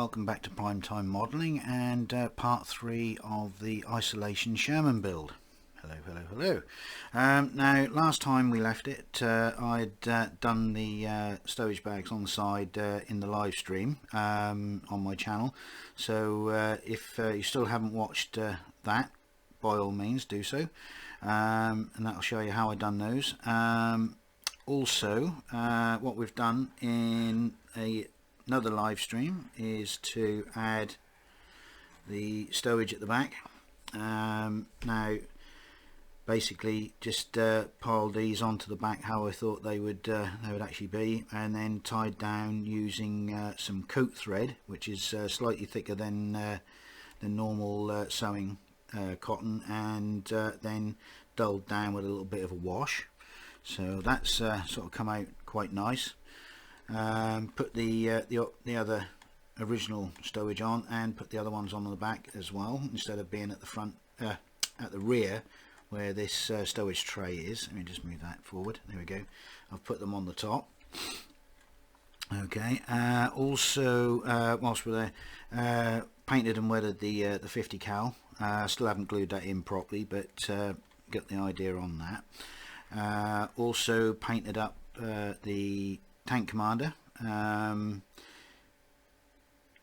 welcome back to Primetime Modelling and part 3 of the Isolation Sherman build. Hello. Now last time we left it, I'd done the stowage bags on the side in the live stream on my channel, so if you still haven't watched that, by all means do so, and that'll show you how I done those. Also, what we've done in another live stream is to add the stowage at the back. Now basically just piled these onto the back how I thought they would actually be, and then tied down using some coat thread, which is slightly thicker than the normal sewing cotton, and then dulled down with a little bit of a wash. So that's sort of come out quite nice. Put the other original stowage on and put the other ones on the back as well, instead of being at the front, at the rear where this stowage tray is. Let me just move that forward. There we go. I've put them on the top. Okay. Also, whilst we're there, painted and weathered the 50 cal. Still haven't glued that in properly, but got the idea on that. Also painted up the tank commander.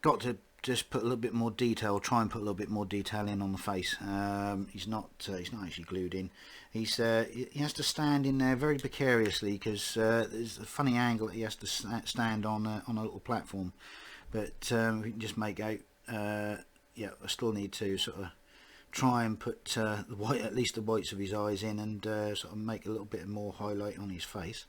Got to just put a little bit more detail, try and put a little bit more detail in on the face. He's not actually glued in. He has to stand in there very precariously, because there's a funny angle that he has to stand on a little platform. But we can just make out. Yeah, I still need to sort of try and put the white, at least the whites of his eyes in, and sort of make a little bit more highlight on his face.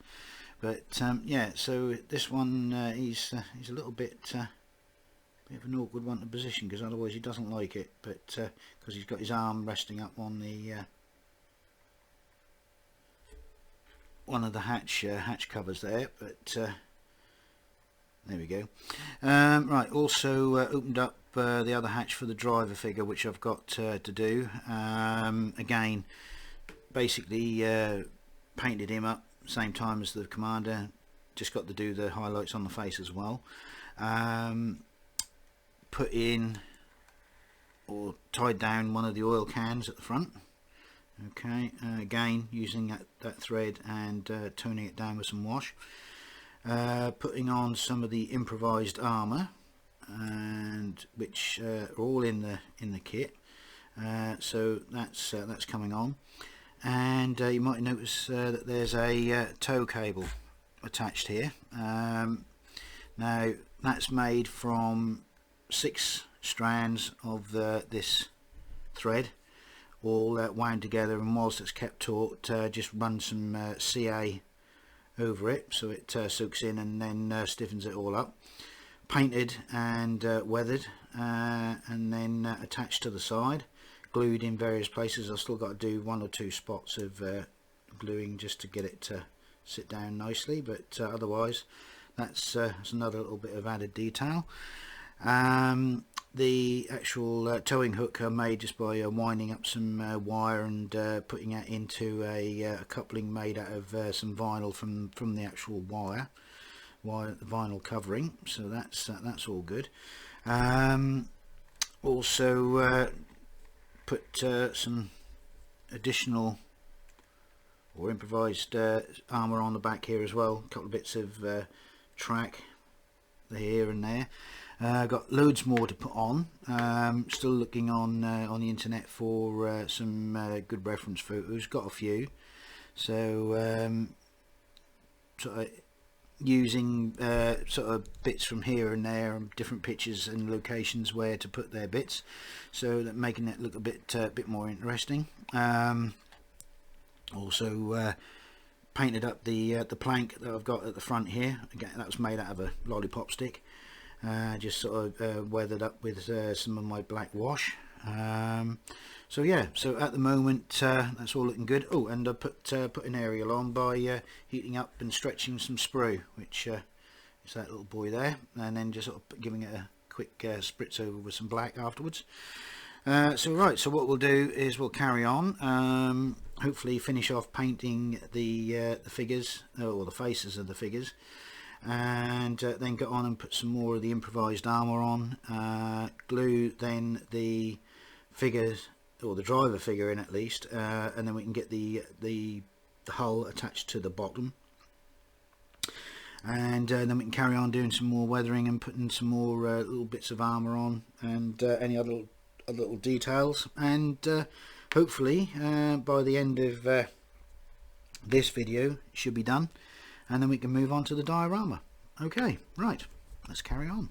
But yeah, so this one he's a little bit of an awkward one to position, because otherwise he doesn't like it. But because he's got his arm resting up on the one of the hatch covers there. But there we go. Right, also opened up the other hatch for the driver figure, which I've got to do. Again, basically painted him up same time as the commander, just got to do the highlights on the face as well. Put in or tied down one of the oil cans at the front. Okay, again using that thread and toning it down with some wash. Putting on some of the improvised armour, and which are all in the kit. So that's coming on. And you might notice that there's a tow cable attached here. Now that's made from 6 strands of this thread, all wound together, and whilst it's kept taut, just run some CA over it so it soaks in, and then stiffens it all up. Painted and weathered, and then attached to the side, glued in various places. I've still got to do 1 or 2 spots of gluing just to get it to sit down nicely, but otherwise that's another little bit of added detail. The actual towing hook I made just by winding up some wire and putting it into a coupling made out of some vinyl from the actual wire, the vinyl covering. So that's all good. Also put some additional or improvised armour on the back here as well. A couple of bits of track here and there. Got loads more to put on. Still looking on the internet for some good reference photos. Got a few, so sort of using sort of bits from here and there, and different pictures and locations where to put their bits, so that making it look a bit more interesting. Also painted up the plank that I've got at the front here. Again, that was made out of a lollipop stick. Just sort of weathered up with some of my black wash. So yeah, so at the moment that's all looking good. Oh, and I put an aerial on by heating up and stretching some sprue, which is that little boy there, and then just sort of giving it a quick spritz over with some black afterwards. So right, so what we'll do is we'll carry on, hopefully finish off painting the figures, or the faces of the figures, and then go on and put some more of the improvised armour on, glue then the figures, or the driver figure in at least, and then we can get the hull attached to the bottom, and then we can carry on doing some more weathering and putting some more little bits of armour on, and any other little details, and hopefully by the end of this video it should be done, and then we can move on to the diorama. Okay, right, let's carry on.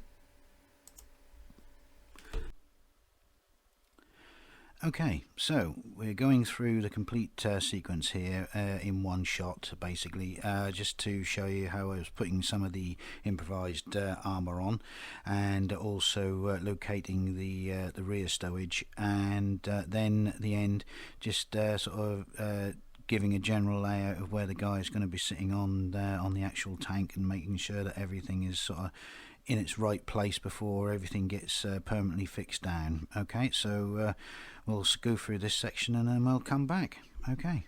Okay, so we're going through the complete sequence here in one shot, basically, just to show you how I was putting some of the improvised armour on, and also locating the rear stowage, and then at the end just sort of giving a general layout of where the guy is going to be sitting on the actual tank, and making sure that everything is sort of in its right place before everything gets permanently fixed down. Okay, so we'll go through this section and then we'll come back. Okay.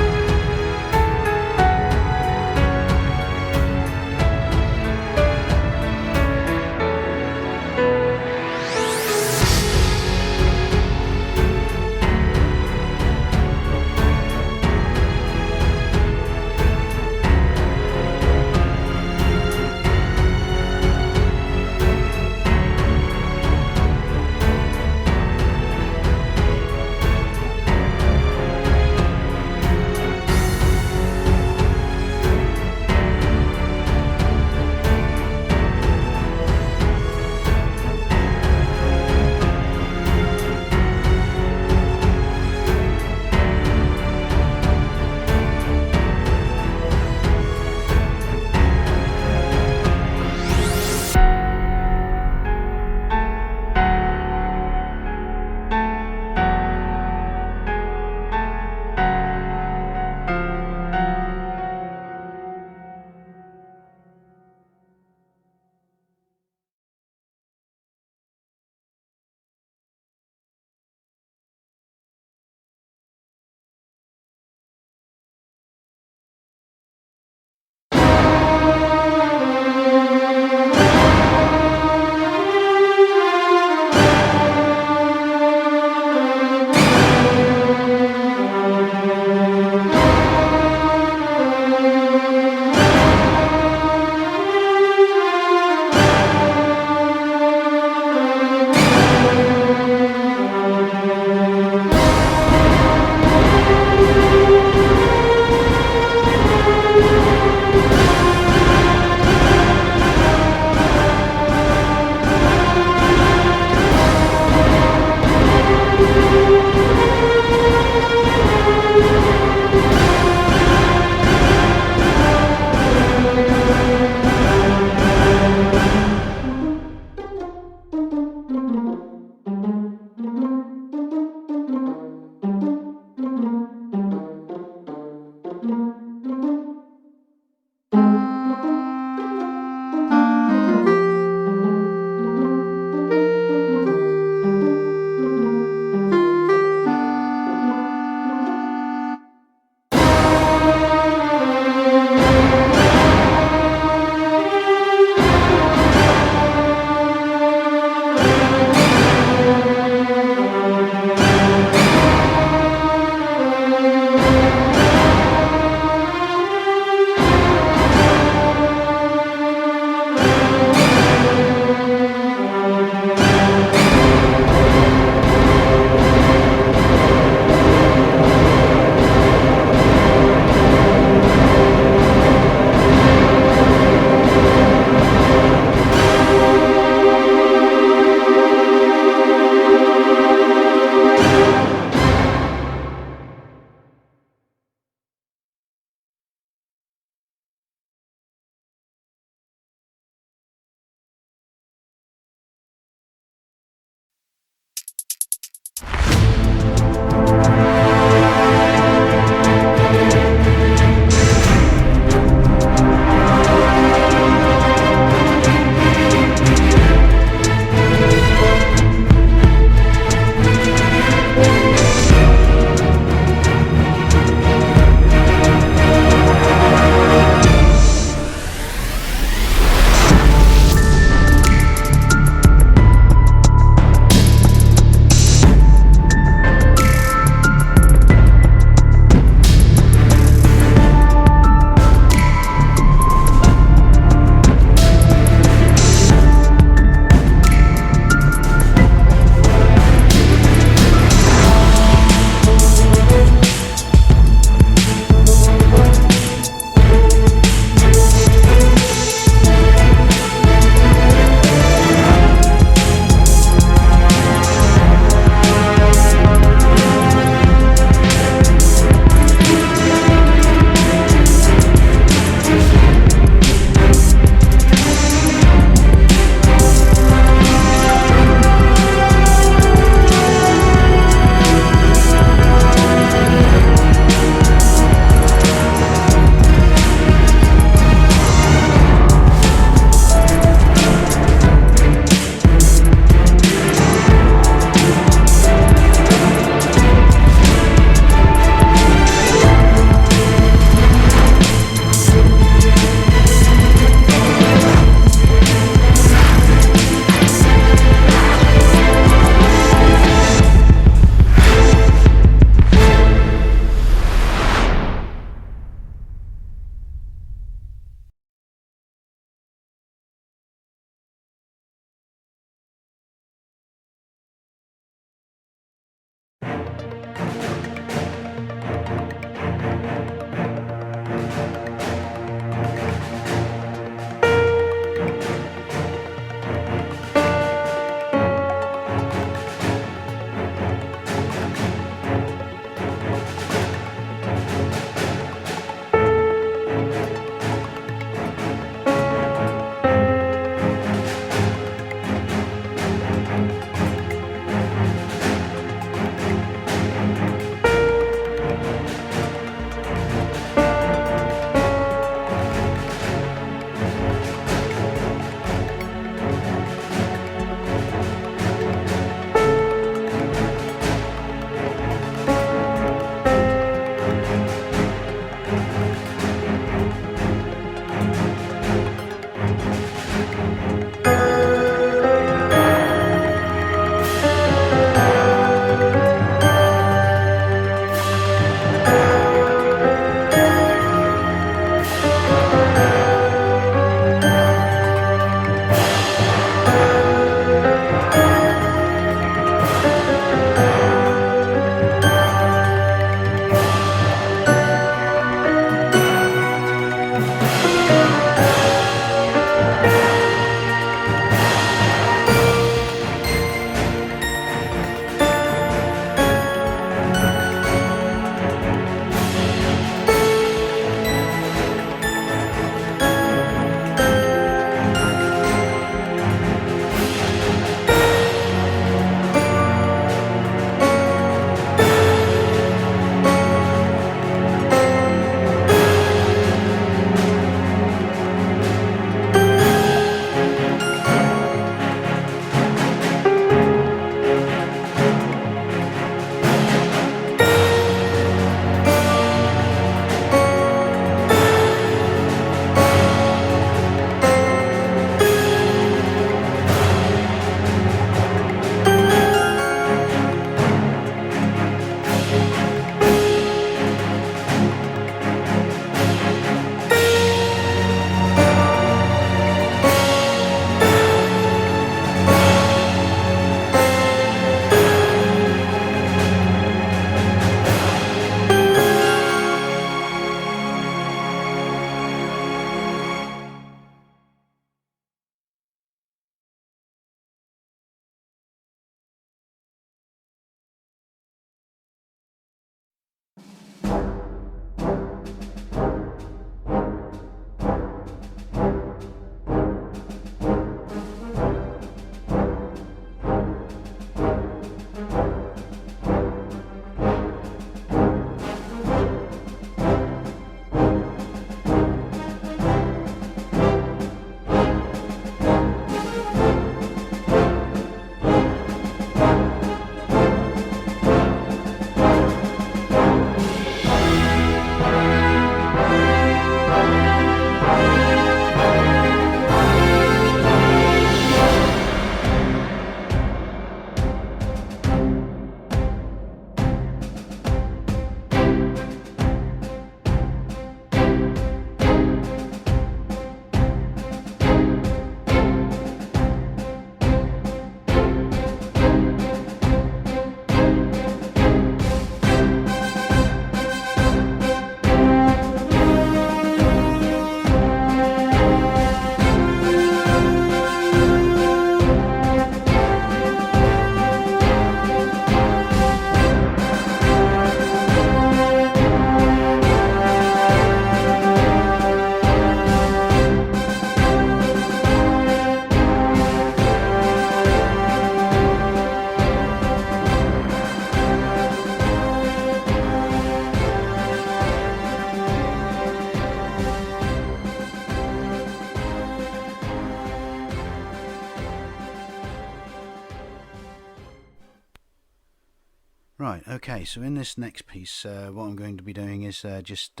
Right, okay, so in this next piece what I'm going to be doing is just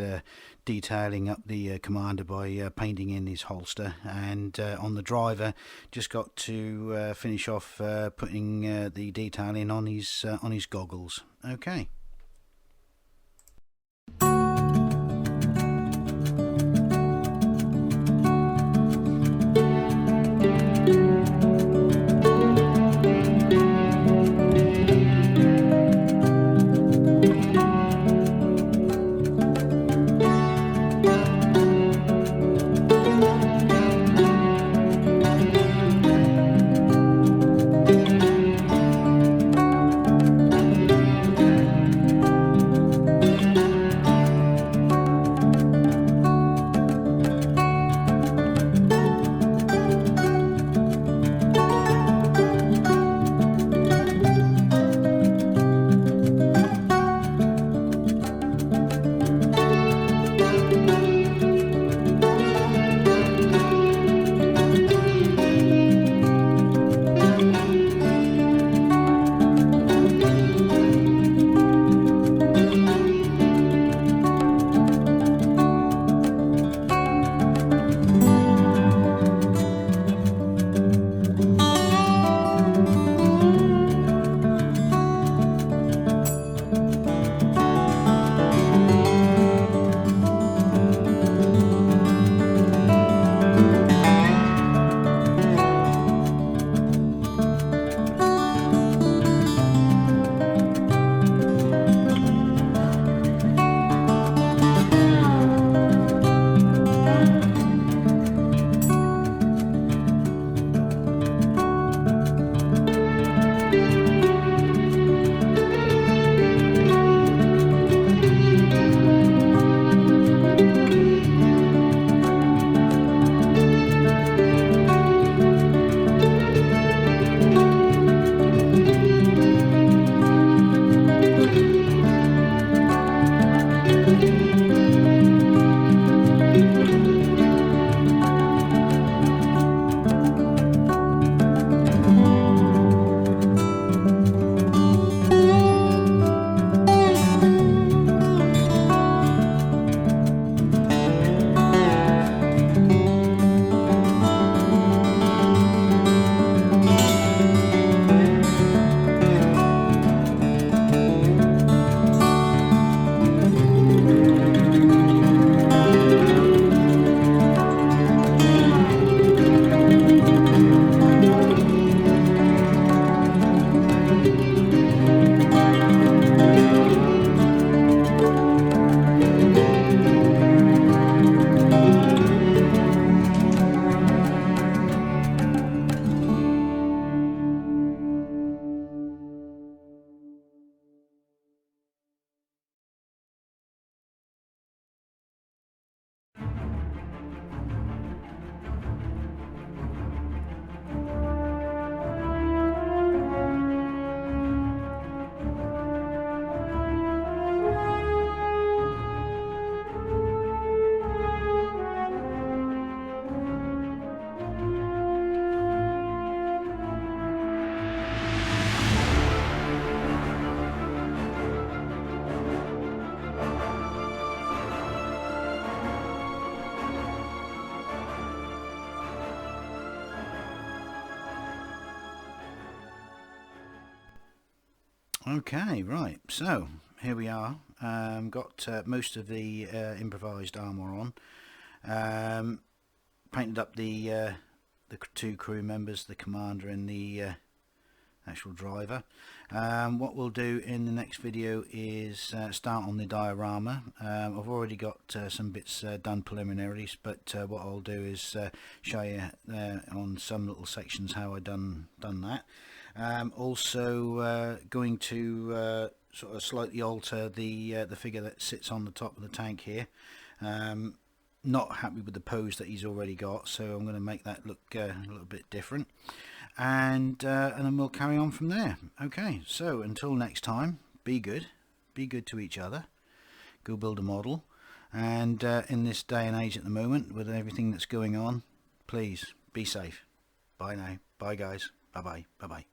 detailing up the commander by painting in his holster, and on the driver just got to finish off putting the detail in on his goggles. Okay. Okay, right, so here we are. Got most of the improvised armour on. Painted up the two crew members, the commander and the actual driver. What we'll do in the next video is start on the diorama. I've already got some bits done preliminaries, but what I'll do is show you on some little sections how I done that. Also going to sort of slightly alter the figure that sits on the top of the tank here. Not happy with the pose that he's already got, so I'm going to make that look a little bit different, and then we'll carry on from there. Okay, so until next time, be good to each other, go build a model, and in this day and age at the moment with everything that's going on, please be safe. Bye now. Bye guys. Bye bye. Bye bye.